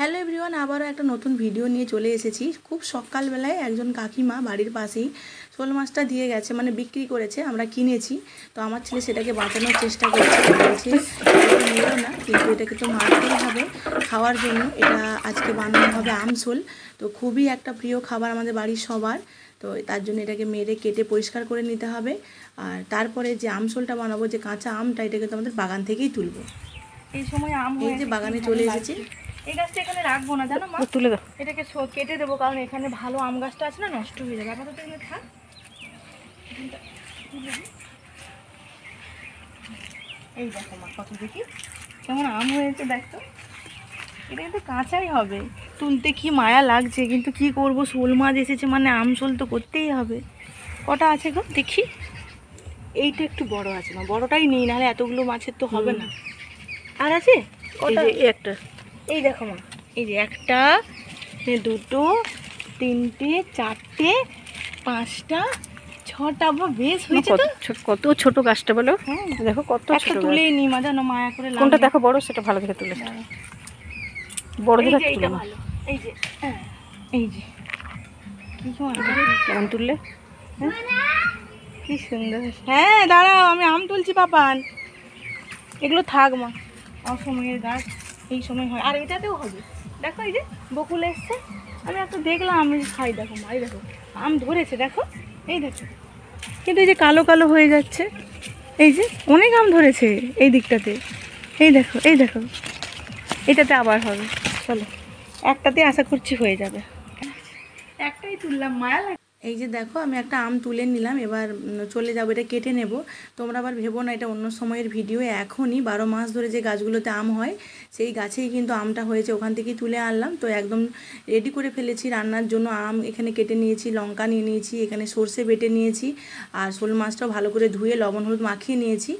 Hello everyone, আবারও একটা নতুন ভিডিও নিয়ে চলে এসেছি। খুব সকালবেলায় একজন কাকিমা বাড়ির পাশেই শোল মাছটা দিয়ে গেছে, মানে বিক্রি করেছে, আমরা কিনেছি। তো আমার ছেলে সেটাকে বাঁচানোর চেষ্টা করছে, বলছে নিও না, কিন্তু এটাকে তো মারতেই হবে খাওয়ার জন্য। এটা আজকে বানানো হবে আমশোল। তো খুবই একটা প্রিয় খাবার আমাদের বাড়ির সবার। তো তার জন্য এটাকে মেরে কেটে পরিষ্কার করে নিতে হবে। আর তারপরে যে আমশোলটা বানাবো, যে কাঁচা আমটা, এটাকে তো আমাদের বাগান থেকেই তুলবো। এই সময় আম এই যে বাগানে চলে এসেছে। এই গাছটা এখানে রাখবো না, জানো মা, তুলে দাও। এটাকে কেটে দেবো, কারণ এখানে ভালো আম গাছটা আছে না, নষ্ট হয়ে যাবে। আপাতত এখানে থাক। এই দেখো মা, কত দেখি কেমন আম হয়েছে, দেখো। এটা কিন্তু কাঁচাই হবে, তুলতে কি মায়া লাগছে, কিন্তু কি করব, শোল মাছ এসেছে মানে আম শোল তো করতেই হবে। কটা আছে গো দেখি? এইটা একটু বড় আছে, মা বড়টাই নেই, নাহলে এতগুলো মাছের তো হবে না। আর আছে কটা? একটা, এই দেখো মা, এই যে একটা, দুটো, তিনটে, চারটে, পাঁচটা, ছটা। বেশ হয়েছে তো। কত ছোট গাছটা বলো। হ্যাঁ দেখো কত ছোট, তুলেই নি মা, জানো, মায়া করে। কোনটা দেখো বড়, সেটা ভালো দেখে তুলে, বড় দেখে তুলে না। এই যে, এই যে কি কেমন তুললে, কি সুন্দর। হ্যাঁ দাঁড়াও, আমি আম তুলছি পাপান। এগুলো থাক মা, অসময়ের গাছ, এই সময় হয়। আর এটাতেও হবে, দেখো এই যে বকুল এসছে। আমি একটা দেখলাম, আমি খাই, দেখো মা, এই দেখো আম ধরেছে, দেখো, এই দেখো। কিন্তু এই যে কালো কালো হয়ে যাচ্ছে, এই যে অনেক আম ধরেছে এই দিকটাতে, এই দেখো, এই দেখো, এটাতে আবার হবে। চলো, একটাতে আশা করছি হয়ে যাবে। একটাই তুললাম, মায়া লাগে। এই যে দেখো, আমি একটা আম তুলে নিলাম, এবার চলে যাবো, এটা কেটে নেব। তোমরা আবার ভেবো না এটা অন্য সময়ের ভিডিও। এখনই 12 মাস ধরে যে গাছগুলোতে আম হয়, সেই গাছেই কিন্তু আমটা হয়েছে, ওখান থেকেই তুলে আনলাম। তো একদম রেডি করে ফেলেছি রান্নার জন্য। আম এখানে কেটে নিয়েছি, লঙ্কা নিয়ে নিয়েছি, এখানে সর্ষে বেটে নিয়েছি, আর শোল মাছটাও ভালো করে ধুয়ে লবণ হলুদ মাখিয়ে নিয়েছি।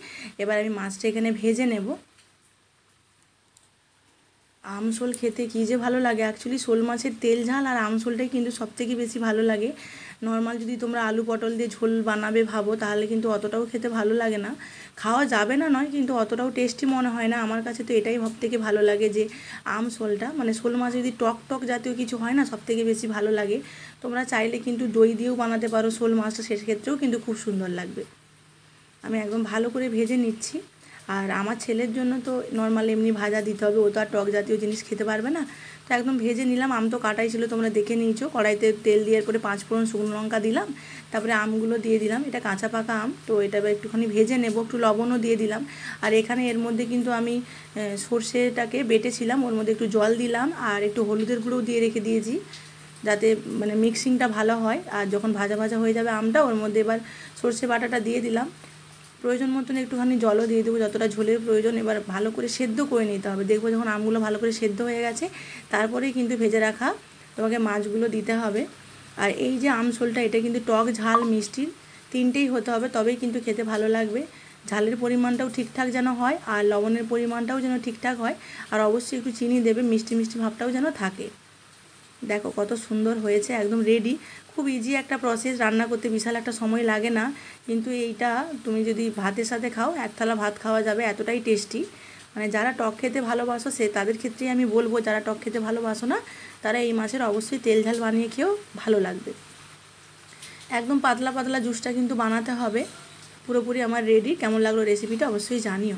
এবার আমি মাছটা এখানে ভেজে নেব। আমশোল খেতে কী যে ভালো লাগে। অ্যাকচুয়ালি শোল মাছের তেল ঝাল আর আমশোলটাই কিন্তু সবথেকে বেশি ভালো লাগে। নর্মাল যদি তোমরা আলু পটল দিয়ে ঝোল বানাবে ভাবো, তাহলে কিন্তু অতটাও খেতে ভালো লাগে না। খাওয়া যাবে না নয়, কিন্তু অতটাও টেস্টি মনে হয় না। আমার কাছে তো এটাই সবথেকে ভালো লাগে, যে আমশোলটা, মানে শোল মাছ যদি টক টক জাতীয় কিছু হয় না, সবথেকে বেশি ভালো লাগে। তোমরা চাইলে কিন্তু দই দিয়েও বানাতে পারো শোল মাছটা, সেক্ষেত্রেও কিন্তু খুব সুন্দর লাগবে। আমি একদম ভালো করে ভেজে নিচ্ছি। আর আমার ছেলের জন্য তো নর্মাল এমনি ভাজা দিতে হবে, ও তো আর টক জাতীয় জিনিস খেতে পারবে না। তো একদম ভেজে নিলাম। আম তো কাটাই ছিল, তোমরা দেখে নিয়েছো। কড়াইতে তেল দেওয়ার পরে 5 ফোড়ন শুকনো লঙ্কা দিলাম, তারপরে আমগুলো দিয়ে দিলাম। এটা কাঁচা পাকা আম, তো এটা একটুখানি ভেজে নেব, একটু লবণও দিয়ে দিলাম। আর এখানে এর মধ্যে কিন্তু আমি সর্ষেটাকে বেটেছিলাম, ওর মধ্যে একটু জল দিলাম আর একটু হলুদের গুঁড়োও দিয়ে রেখে দিয়েছি, যাতে মানে মিক্সিংটা ভালো হয়। আর যখন ভাজা ভাজা হয়ে যাবে আমটা, ওর মধ্যে এবার সর্ষে বাটাটা দিয়ে দিলাম। প্রয়োজন মতন একটুখানি জলও দিয়ে দেবো, যতটা ঝোলের প্রয়োজন। এবার ভালো করে সেদ্ধ করে নিতে হবে। দেখবো যখন আমগুলো ভালো করে সেদ্ধ হয়ে গেছে, তারপরেই কিন্তু ভেজে রাখা তোমাকে মাছগুলো দিতে হবে। আর এই যে আমশোলটা, এটা কিন্তু টক ঝাল মিষ্টি তিনটেই হতে হবে, তবেই কিন্তু খেতে ভালো লাগবে। ঝালের পরিমাণটাও ঠিকঠাক যেন হয়, আর লবণের পরিমাণটাও যেন ঠিকঠাক হয়, আর অবশ্যই একটু চিনি দেবে, মিষ্টি মিষ্টি ভাবটাও যেন থাকে। দেখো কত সুন্দর হয়েছে, একদম রেডি। খুব ইজি একটা প্রসেস, রান্না করতে বিশাল একটা সময় লাগে না। কিন্তু এইটা তুমি যদি ভাতের সাথে খাও, এক থালা ভাত খাওয়া যাবে, এতটাই টেস্টি। মানে যারা টক খেতে ভালোবাসো, তাদের ক্ষেত্রেই আমি বলবো। যারা টক খেতে ভালোবাসো না, তারা এই মাছের অবশ্যই তেল ঝাল বানিয়ে খেয়েও ভালো লাগবে। একদম পাতলা পাতলা জুসটা কিন্তু বানাতে হবে। পুরোপুরি আমার রেডি। কেমন লাগলো রেসিপিটা অবশ্যই জানিও।